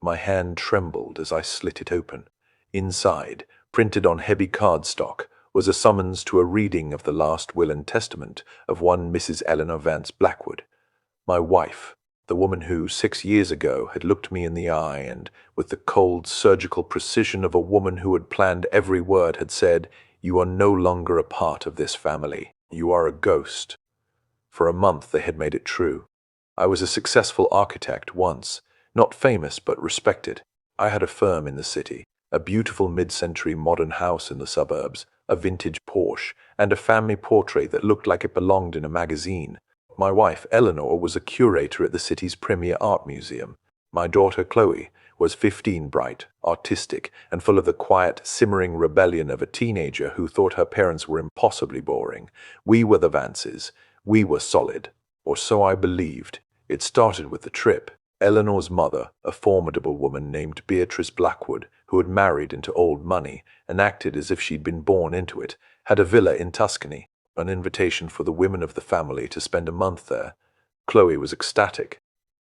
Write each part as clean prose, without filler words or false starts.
My hand trembled as I slit it open. Inside, printed on heavy cardstock, was a summons to a reading of the last will and testament of one Mrs. Eleanor Vance Blackwood, my wife, the woman who, 6 years ago, had looked me in the eye and, with the cold, surgical precision of a woman who had planned every word, had said, "You are no longer a part of this family. You are a ghost." For a month they had made it true. I was a successful architect once, not famous but respected. I had a firm in the city, a beautiful mid-century modern house in the suburbs, a vintage Porsche, and a family portrait that looked like it belonged in a magazine. My wife, Eleanor, was a curator at the city's premier art museum. My daughter, Chloe, was 15, bright, artistic, and full of the quiet, simmering rebellion of a teenager who thought her parents were impossibly boring. We were the Vances. We were solid. Or so I believed. It started with the trip. Eleanor's mother, a formidable woman named Beatrice Blackwood, who had married into old money and acted as if she'd been born into it, had a villa in Tuscany, an invitation for the women of the family to spend a month there. Chloe was ecstatic.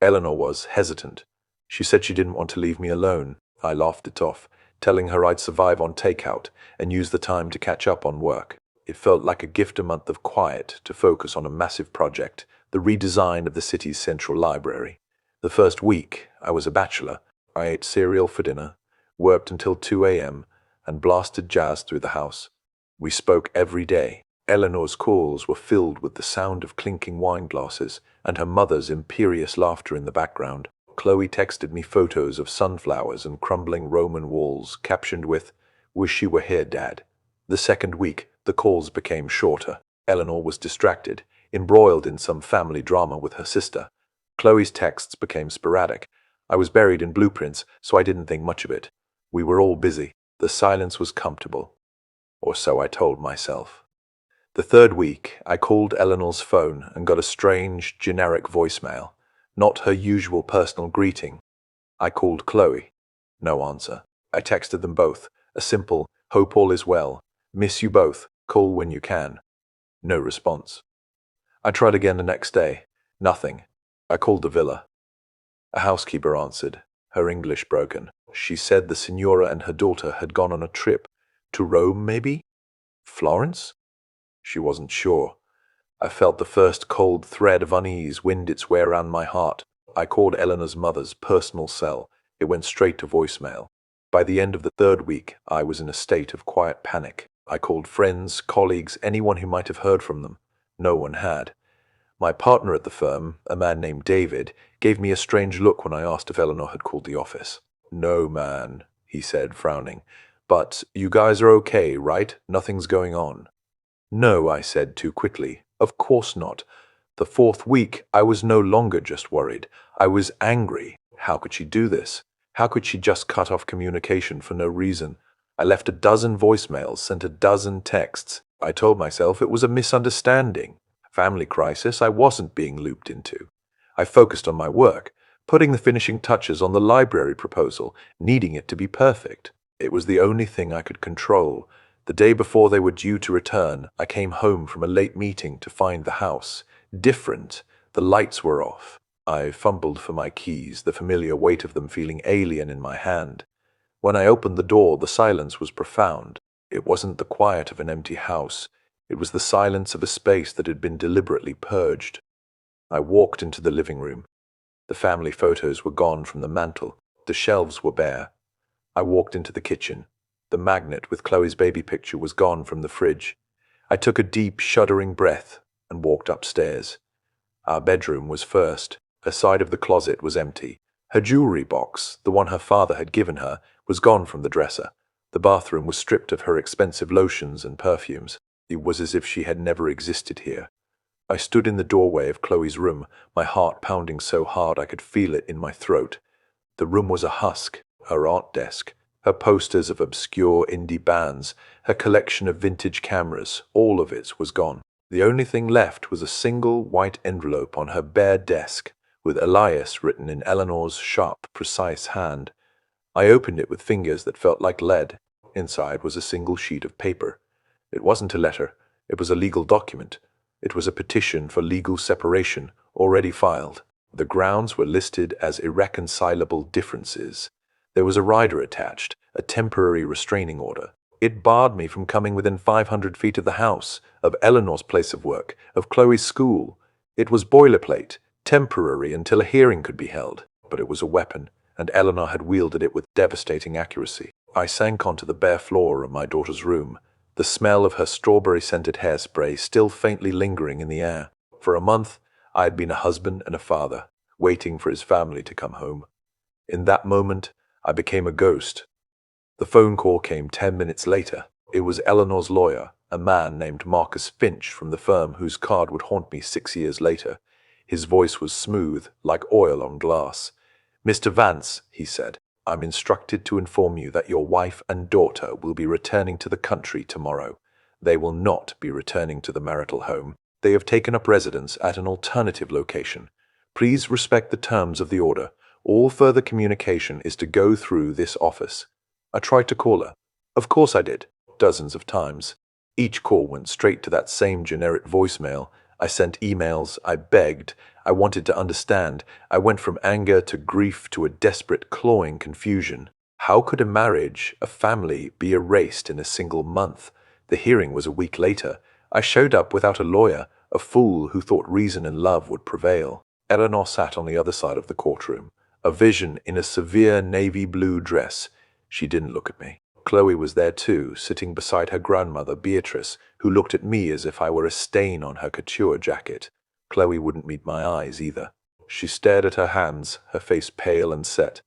Eleanor was hesitant. She said she didn't want to leave me alone. I laughed it off, telling her I'd survive on takeout and use the time to catch up on work. It felt like a gift, a month of quiet to focus on a massive project, the redesign of the city's central library. The first week, I was a bachelor. I ate cereal for dinner, worked until 2 a.m., and blasted jazz through the house. We spoke every day. Eleanor's calls were filled with the sound of clinking wine glasses and her mother's imperious laughter in the background. Chloe texted me photos of sunflowers and crumbling Roman walls, captioned with, "Wish she were here, Dad." The second week, the calls became shorter. Eleanor was distracted, embroiled in some family drama with her sister. Chloe's texts became sporadic. I was buried in blueprints, so I didn't think much of it. We were all busy. The silence was comfortable. Or so I told myself. The third week, I called Eleanor's phone and got a strange, generic voicemail. Not her usual personal greeting. I called Chloe. No answer. I texted them both. A simple, "Hope all is well. Miss you both. Call when you can." No response. I tried again the next day. Nothing. I called the villa. A housekeeper answered, her English broken. She said the signora and her daughter had gone on a trip. To Rome, maybe? Florence? She wasn't sure. I felt the first cold thread of unease wind its way around my heart. I called Eleanor's mother's personal cell. It went straight to voicemail. By the end of the third week, I was in a state of quiet panic. I called friends, colleagues, anyone who might have heard from them. No one had. My partner at the firm, a man named David, gave me a strange look when I asked if Eleanor had called the office. "No, man," he said, frowning. "But you guys are okay, right? Nothing's going on." "No," I said too quickly. "Of course not." The fourth week, I was no longer just worried. I was angry. How could she do this? How could she just cut off communication for no reason? I left a dozen voicemails, sent a dozen texts. I told myself it was a misunderstanding. Family crisis I wasn't being looped into. I focused on my work, putting the finishing touches on the library proposal, needing it to be perfect. It was the only thing I could control. The day before they were due to return, I came home from a late meeting to find the house different. The lights were off. I fumbled for my keys, the familiar weight of them feeling alien in my hand. When I opened the door, the silence was profound. It wasn't the quiet of an empty house. It was the silence of a space that had been deliberately purged. I walked into the living room. The family photos were gone from the mantel. The shelves were bare. I walked into the kitchen. The magnet with Chloe's baby picture was gone from the fridge. I took a deep, shuddering breath and walked upstairs. Our bedroom was first. A side of the closet was empty. Her jewelry box, the one her father had given her, was gone from the dresser. The bathroom was stripped of her expensive lotions and perfumes. It was as if she had never existed here. I stood in the doorway of Chloe's room, my heart pounding so hard I could feel it in my throat. The room was a husk, her art desk, her posters of obscure indie bands, her collection of vintage cameras, all of it was gone. The only thing left was a single white envelope on her bare desk, with Elias written in Eleanor's sharp, precise hand. I opened it with fingers that felt like lead. Inside was a single sheet of paper. It wasn't a letter. It was a legal document. It was a petition for legal separation, already filed. The grounds were listed as irreconcilable differences. There was a rider attached, a temporary restraining order. It barred me from coming within 500 feet of the house, of Eleanor's place of work, of Chloe's school. It was boilerplate, temporary until a hearing could be held. But it was a weapon, and Eleanor had wielded it with devastating accuracy. I sank onto the bare floor of my daughter's room, the smell of her strawberry-scented hairspray still faintly lingering in the air. For a month, I had been a husband and a father, waiting for his family to come home. In that moment, I became a ghost. The phone call came 10 minutes later. It was Eleanor's lawyer, a man named Marcus Finch from the firm whose card would haunt me 6 years later. His voice was smooth, like oil on glass. "Mr. Vance," he said, "I'm instructed to inform you that your wife and daughter will be returning to the country tomorrow. They will not be returning to the marital home. They have taken up residence at an alternative location. Please respect the terms of the order. All further communication is to go through this office." I tried to call her. Of course I did, dozens of times. Each call went straight to that same generic voicemail. I sent emails, I begged, I wanted to understand. I went from anger to grief to a desperate, clawing confusion. How could a marriage, a family, be erased in a single month? The hearing was a week later. I showed up without a lawyer, a fool who thought reason and love would prevail. Eleanor sat on the other side of the courtroom, a vision in a severe navy blue dress. She didn't look at me. Chloe was there too, sitting beside her grandmother, Beatrice, who looked at me as if I were a stain on her couture jacket. Chloe wouldn't meet my eyes either. She stared at her hands, her face pale and set.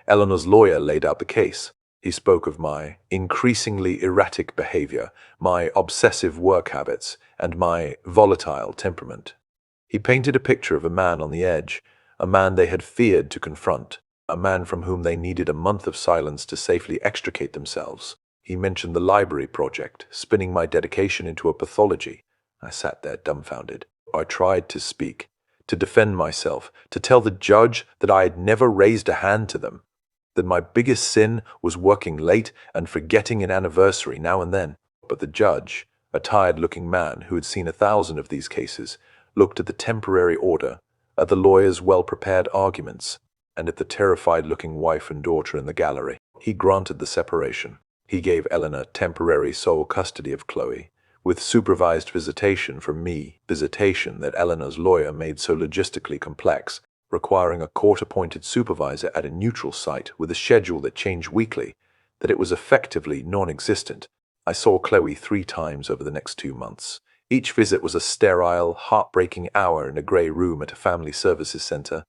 Eleanor's lawyer laid out the case. He spoke of my increasingly erratic behavior, my obsessive work habits, and my volatile temperament. He painted a picture of a man on the edge, a man they had feared to confront, a man from whom they needed a month of silence to safely extricate themselves. He mentioned the library project, spinning my dedication into a pathology. I sat there dumbfounded. I tried to speak, to defend myself, to tell the judge that I had never raised a hand to them, that my biggest sin was working late and forgetting an anniversary now and then. But the judge, a tired-looking man who had seen 1,000 of these cases, looked at the temporary order, at the lawyer's well-prepared arguments, and at the terrified-looking wife and daughter in the gallery. He granted the separation. He gave Eleanor temporary sole custody of Chloe, with supervised visitation from me, visitation that Eleanor's lawyer made so logistically complex, requiring a court-appointed supervisor at a neutral site with a schedule that changed weekly, that it was effectively non-existent. I saw Chloe 3 times over the next 2 months. Each visit was a sterile, heartbreaking hour in a grey room at a family services center.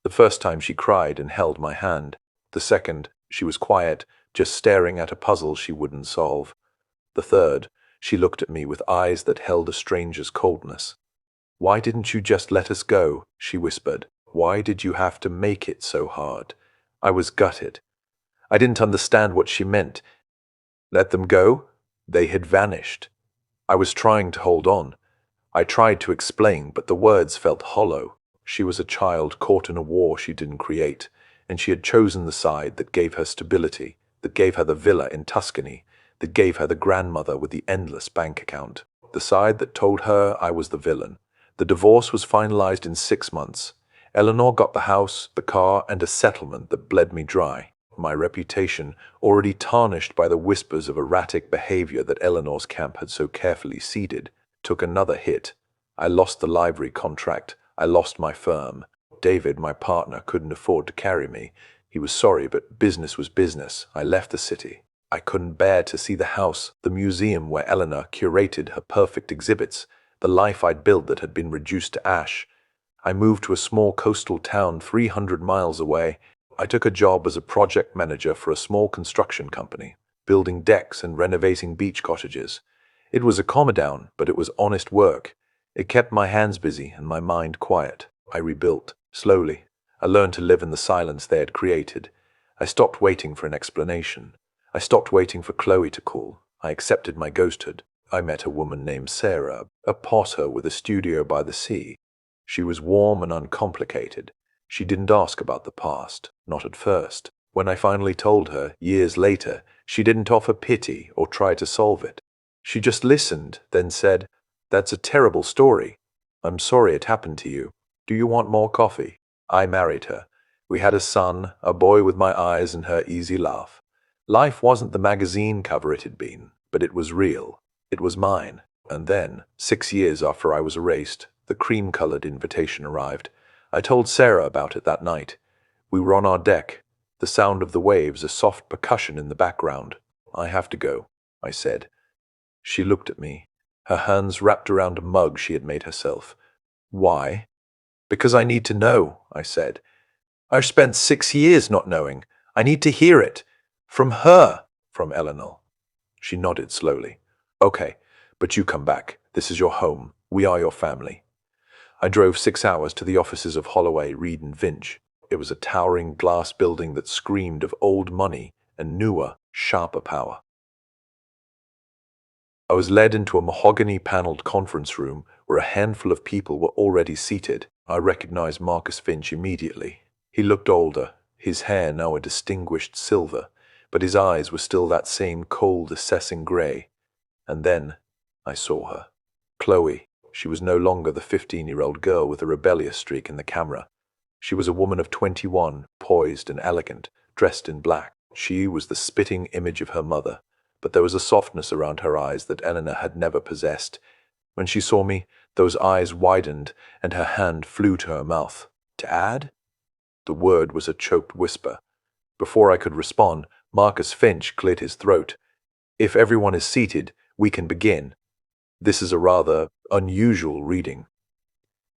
The first time she cried and held my hand. The second, she was quiet, just staring at a puzzle she wouldn't solve. The third, she looked at me with eyes that held a stranger's coldness. "Why didn't you just let us go?" she whispered. "Why did you have to make it so hard?" I was gutted. I didn't understand what she meant. Let them go? They had vanished. I was trying to hold on. I tried to explain, but the words felt hollow. She was a child caught in a war she didn't create, and she had chosen the side that gave her stability, that gave her the villa in Tuscany, that gave her the grandmother with the endless bank account, the side that told her I was the villain. The divorce was finalized in 6 months. Eleanor got the house, the car, and a settlement that bled me dry. My reputation, already tarnished by the whispers of erratic behavior that Eleanor's camp had so carefully seeded, took another hit. I lost the library contract. I lost my firm. David, my partner, couldn't afford to carry me. He was sorry, but business was business. I left the city. I couldn't bear to see the house, the museum where Eleanor curated her perfect exhibits, the life I'd built that had been reduced to ash. I moved to a small coastal town 300 miles away. I took a job as a project manager for a small construction company, building decks and renovating beach cottages. It was a come-down, but it was honest work. It kept my hands busy and my mind quiet. I rebuilt, slowly. I learned to live in the silence they had created. I stopped waiting for an explanation. I stopped waiting for Chloe to call. I accepted my ghosthood. I met a woman named Sarah, a potter with a studio by the sea. She was warm and uncomplicated. She didn't ask about the past, not at first. When I finally told her, years later, she didn't offer pity or try to solve it. She just listened, then said, "That's a terrible story. I'm sorry it happened to you. Do you want more coffee?" I married her. We had a son, a boy with my eyes and her easy laugh. Life wasn't the magazine cover it had been, but it was real. It was mine. And then, 6 years after I was erased, the cream-colored invitation arrived. I told Sarah about it that night. We were on our deck, the sound of the waves, a soft percussion in the background. "I have to go," I said. She looked at me, her hands wrapped around a mug she had made herself. "Why?" "Because I need to know," I said. "I've spent 6 years not knowing. I need to hear it. From her." "From Eleanor." She nodded slowly. "Okay, but you come back. This is your home. We are your family." I drove 6 hours to the offices of Holloway, Reed and Finch. It was a towering glass building that screamed of old money and newer, sharper power. I was led into a mahogany-paneled conference room where a handful of people were already seated. I recognized Marcus Finch immediately. He looked older, his hair now a distinguished silver, but his eyes were still that same cold, assessing gray. And then I saw her. Chloe. She was no longer the 15-year-old girl with a rebellious streak in the camera. She was a woman of 21, poised and elegant, dressed in black. She was the spitting image of her mother, but there was a softness around her eyes that Eleanor had never possessed. When she saw me, those eyes widened and her hand flew to her mouth. "Dad?" The word was a choked whisper. Before I could respond, Marcus Finch cleared his throat. "If everyone is seated, we can begin. This is a rather unusual reading."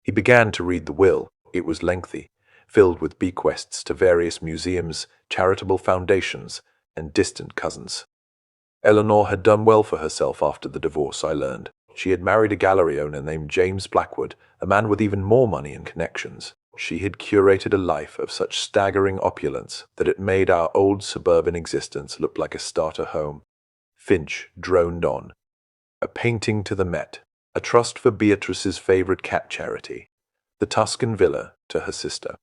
He began to read the will. It was lengthy, filled with bequests to various museums, charitable foundations, and distant cousins. Eleanor had done well for herself after the divorce, I learned. She had married a gallery owner named James Blackwood, a man with even more money and connections. She had curated a life of such staggering opulence that it made our old suburban existence look like a starter home. Finch droned on. A painting to the Met, a trust for Beatrice's favorite cat charity, the Tuscan villa to her sister.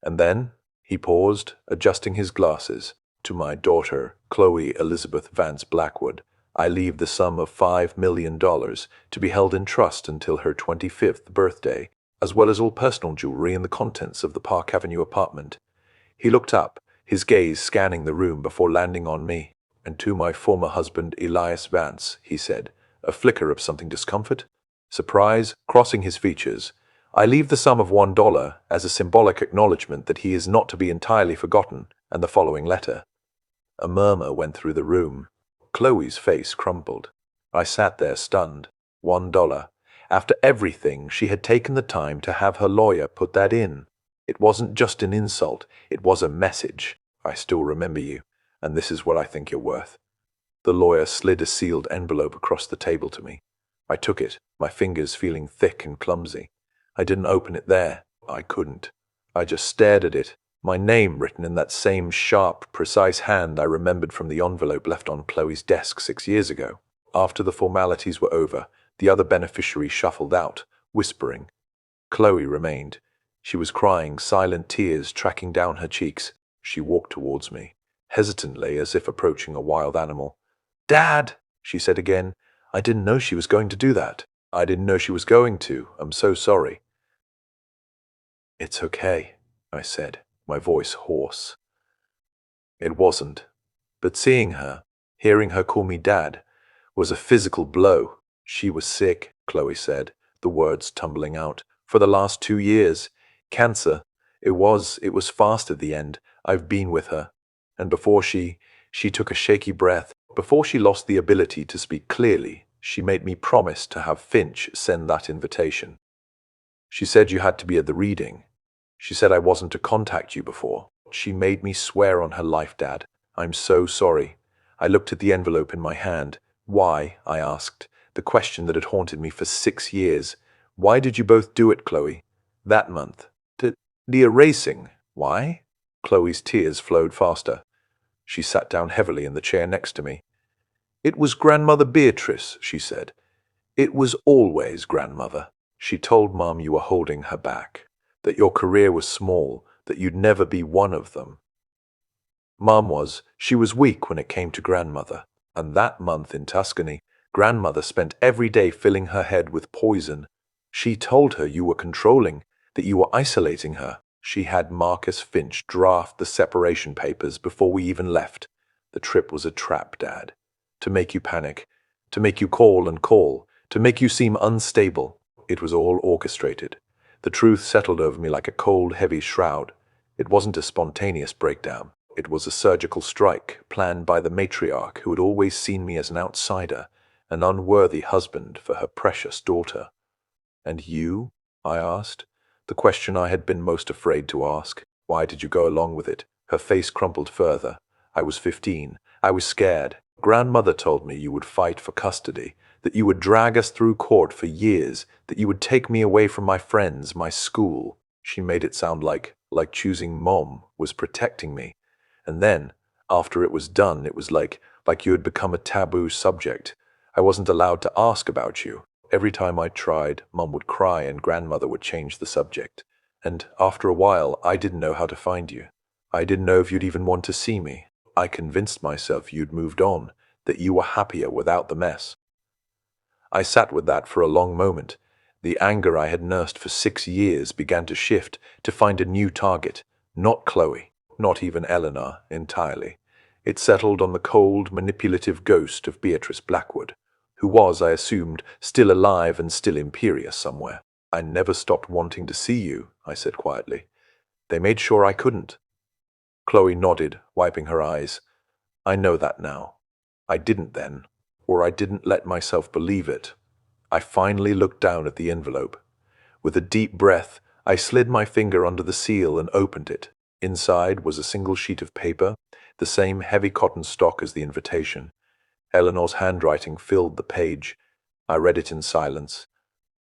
And then he paused, adjusting his glasses. "To my daughter, Chloe Elizabeth Vance Blackwood, I leave the sum of $5 million to be held in trust until her 25th birthday, as well as all personal jewelry and the contents of the Park Avenue apartment." He looked up, his gaze scanning the room before landing on me. "And to my former husband, Elias Vance," he said, a flicker of something discomfort, surprise crossing his features. "I leave the sum of $1 as a symbolic acknowledgement that he is not to be entirely forgotten, and the following letter." A murmur went through the room. Chloe's face crumpled. I sat there stunned. $1. After everything, she had taken the time to have her lawyer put that in. It wasn't just an insult, it was a message. "I still remember you, and this is what I think you're worth." The lawyer slid a sealed envelope across the table to me. I took it, my fingers feeling thick and clumsy. I didn't open it there. I couldn't. I just stared at it, my name written in that same sharp, precise hand I remembered from the envelope left on Chloe's desk 6 years ago. After the formalities were over, the other beneficiary shuffled out, whispering. Chloe remained. She was crying, silent tears tracking down her cheeks. She walked towards me, hesitantly as if approaching a wild animal. "Dad," she said again, "I didn't know she was going to do that. I didn't know she was going to. I'm so sorry." "It's okay," I said, my voice hoarse. It wasn't, but seeing her, hearing her call me Dad, was a physical blow. "She was sick," Chloe said, the words tumbling out. "For the last 2 years. Cancer. It was fast at the end. I've been with her. And before she took a shaky breath, before she lost the ability to speak clearly, she made me promise to have Finch send that invitation. She said you had to be at the reading. She said I wasn't to contact you before. She made me swear on her life, Dad. I'm so sorry." I looked at the envelope in my hand. "Why?" I asked, the question that had haunted me for 6 years. "Why did you both do it, Chloe? That month? The erasing? Why?" Chloe's tears flowed faster. She sat down heavily in the chair next to me. "It was Grandmother Beatrice," she said. "It was always Grandmother. She told Mom you were holding her back, that your career was small, that you'd never be one of them. Mom was. She was weak when it came to Grandmother. And that month in Tuscany, Grandmother spent every day filling her head with poison. She told her you were controlling, that you were isolating her. She had Marcus Finch draft the separation papers before we even left. The trip was a trap, Dad. To make you panic, to make you call and call, to make you seem unstable. It was all orchestrated. The truth settled over me like a cold, heavy shroud. It wasn't a spontaneous breakdown. It was a surgical strike planned by the matriarch who had always seen me as an outsider, an unworthy husband for her precious daughter. And you? I asked. The question I had been most afraid to ask. Why did you go along with it? Her face crumpled further. I was 15. I was scared. Grandmother told me you would fight for custody, that you would drag us through court for years, that you would take me away from my friends, my school. She made it sound like choosing Mom was protecting me. And then, after it was done, it was like you had become a taboo subject. I wasn't allowed to ask about you. Every time I tried, Mom would cry and Grandmother would change the subject. And after a while, I didn't know how to find you. I didn't know if you'd even want to see me. I convinced myself you'd moved on, that you were happier without the mess. I sat with that for a long moment. The anger I had nursed for 6 years began to shift, to find a new target. Not Chloe, not even Eleanor entirely. It settled on the cold, manipulative ghost of Beatrice Blackwood, who was, I assumed, still alive and still imperious somewhere. I never stopped wanting to see you, I said quietly. They made sure I couldn't. Chloe nodded, wiping her eyes. I know that now. I didn't then, or I didn't let myself believe it. I finally looked down at the envelope. With a deep breath, I slid my finger under the seal and opened it. Inside was a single sheet of paper, the same heavy cotton stock as the invitation. Eleanor's handwriting filled the page. I read it in silence.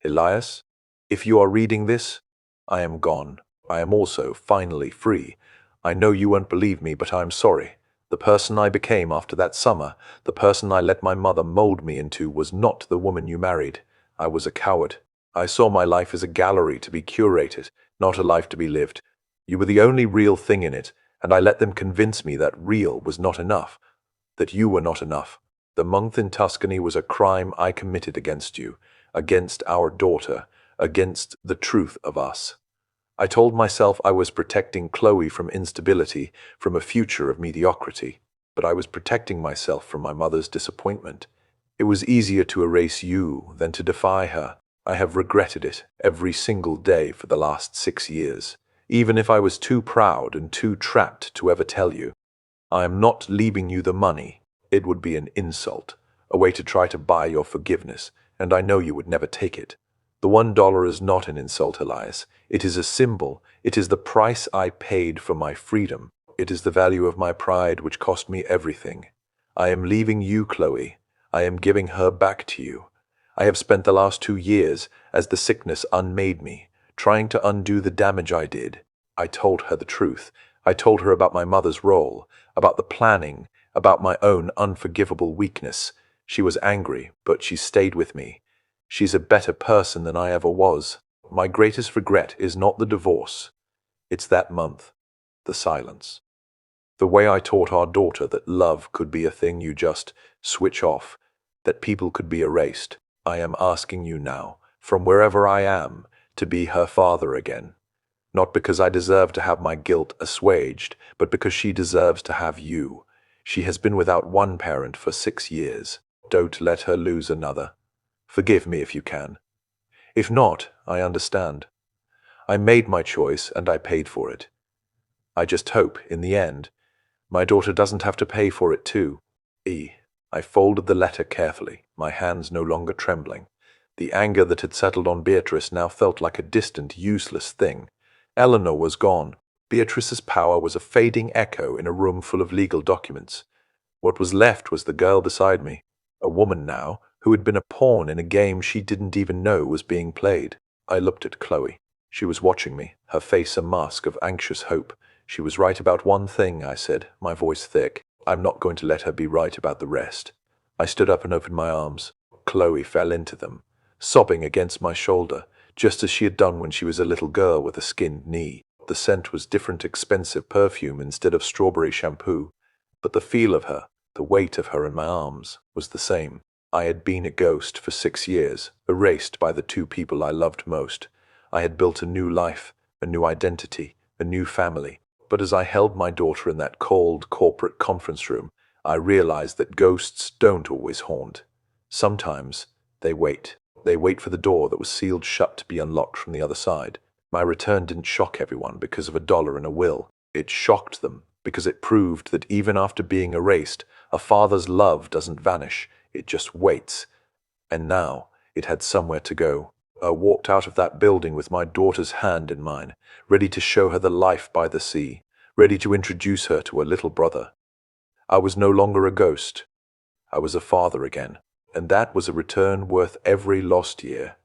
Elias, if you are reading this, I am gone. I am also finally free. I know you won't believe me, but I am sorry. The person I became after that summer, the person I let my mother mold me into, was not the woman you married. I was a coward. I saw my life as a gallery to be curated, not a life to be lived. You were the only real thing in it, and I let them convince me that real was not enough, that you were not enough. The month in Tuscany was a crime I committed against you, against our daughter, against the truth of us. I told myself I was protecting Chloe from instability, from a future of mediocrity, but I was protecting myself from my mother's disappointment. It was easier to erase you than to defy her. I have regretted it every single day for the last 6 years, even if I was too proud and too trapped to ever tell you. I am not leaving you the money. It would be an insult, a way to try to buy your forgiveness, and I know you would never take it. The $1 is not an insult, Elias. It is a symbol. It is the price I paid for my freedom. It is the value of my pride which cost me everything. I am leaving you, Chloe. I am giving her back to you. I have spent the last 2 years, as the sickness unmade me, trying to undo the damage I did. I told her the truth. I told her about my mother's role, about the planning, about my own unforgivable weakness. She was angry, but she stayed with me. She's a better person than I ever was. My greatest regret is not the divorce. It's that month, the silence. The way I taught our daughter that love could be a thing you just switch off, that people could be erased. I am asking you now, from wherever I am, to be her father again. Not because I deserve to have my guilt assuaged, but because she deserves to have you. She has been without one parent for 6 years. Don't let her lose another. Forgive me if you can. If not, I understand. I made my choice and I paid for it. I just hope, in the end, my daughter doesn't have to pay for it too. I folded the letter carefully, my hands no longer trembling. The anger that had settled on Beatrice now felt like a distant, useless thing. Eleanor was gone. Beatrice's power was a fading echo in a room full of legal documents. What was left was the girl beside me, a woman now, who had been a pawn in a game she didn't even know was being played. I looked at Chloe. She was watching me, her face a mask of anxious hope. She was right about one thing, I said, my voice thick. I'm not going to let her be right about the rest. I stood up and opened my arms. Chloe fell into them, sobbing against my shoulder, just as she had done when she was a little girl with a skinned knee. The scent was different, expensive perfume instead of strawberry shampoo, but the feel of her, the weight of her in my arms, was the same. I had been a ghost for 6 years, erased by the 2 people I loved most. I had built a new life, a new identity, a new family. But as I held my daughter in that cold corporate conference room, I realized that ghosts don't always haunt. Sometimes they wait. They wait for the door that was sealed shut to be unlocked from the other side. My return didn't shock everyone because of $1 and a will. It shocked them because it proved that even after being erased, a father's love doesn't vanish, it just waits. And now it had somewhere to go. I walked out of that building with my daughter's hand in mine, ready to show her the life by the sea, ready to introduce her to her little brother. I was no longer a ghost. I was a father again, and that was a return worth every lost year.